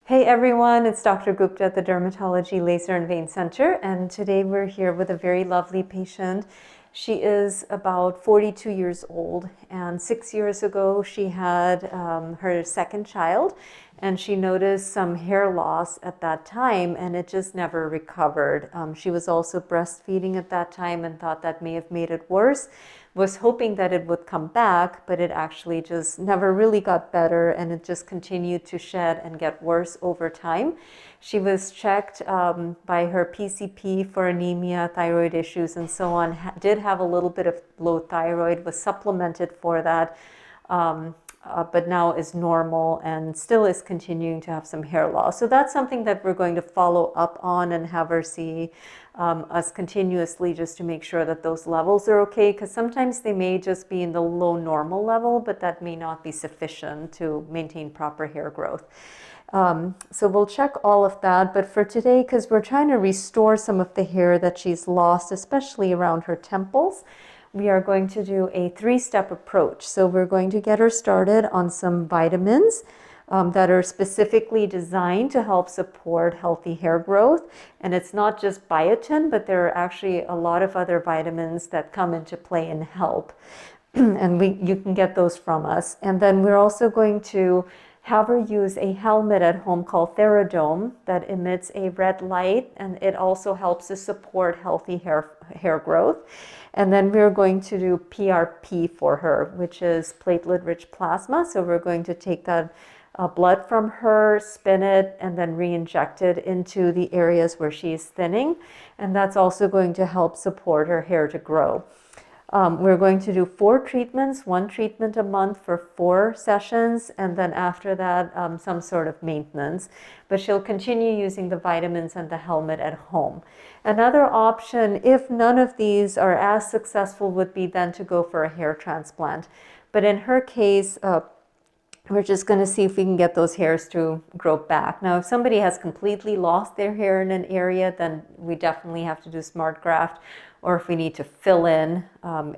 Hey everyone, it's Dr. Gupta at the Dermatology Laser and Vein Center, and today we're here with a very lovely patient. She is about 42 years old, and 6 years ago she had her second child, and she noticed some hair loss at that time, and it just never recovered. She was also breastfeeding at that time and thought that may have made it worse. Was hoping that it would come back, but it actually just never really got better, and it just continued to shed and get worse over time. She was checked by her PCP for anemia, thyroid issues, and so on. Did have a little bit of low thyroid, was supplemented for that, but now is normal and still is continuing to have some hair loss. So that's something that we're going to follow up on and have her see us continuously, just to make sure that those levels are okay, because sometimes they may just be in the low normal level, but that may not be sufficient to maintain proper hair growth. So we'll check all of that, but for today, because we're trying to restore some of the hair that she's lost, especially around her temples, we are going to do a 3-step approach. So we're going to get her started on some vitamins that are specifically designed to help support healthy hair growth. And it's not just biotin, but there are actually a lot of other vitamins that come into play and help. And you can get those from us. And then we're also going to have her use a helmet at home called Theradome that emits a red light, and it also helps to support healthy hair growth. And then we're going to do PRP for her, which is platelet-rich plasma. So we're going to take that blood from her, spin it, and then re-inject it into the areas where she's thinning. And that's also going to help support her hair to grow. We're going to do 4 treatments, 1 treatment a month for 4 sessions, and then after that, some sort of maintenance. But she'll continue using the vitamins and the helmet at home. Another option, if none of these are as successful, would be then to go for a hair transplant. But in her case, we're just going to see if we can get those hairs to grow back. Now, if somebody has completely lost their hair in an area, then we definitely have to do smart graft. Or if we need to fill in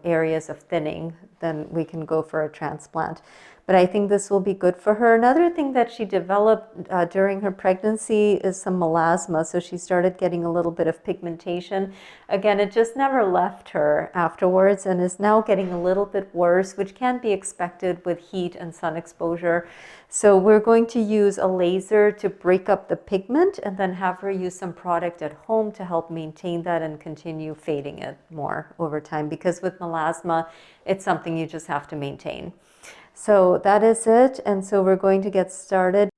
areas of thinning, then we can go for a transplant. But I think this will be good for her. Another thing that she developed during her pregnancy is some melasma. So she started getting a little bit of pigmentation. Again, it just never left her afterwards and is now getting a little bit worse, which can be expected with heat and sun exposure. So we're going to use a laser to break up the pigment and then have her use some product at home to help maintain that and continue fading it more over time. Because with melasma, it's something you just have to maintain. So that is it, and so we're going to get started.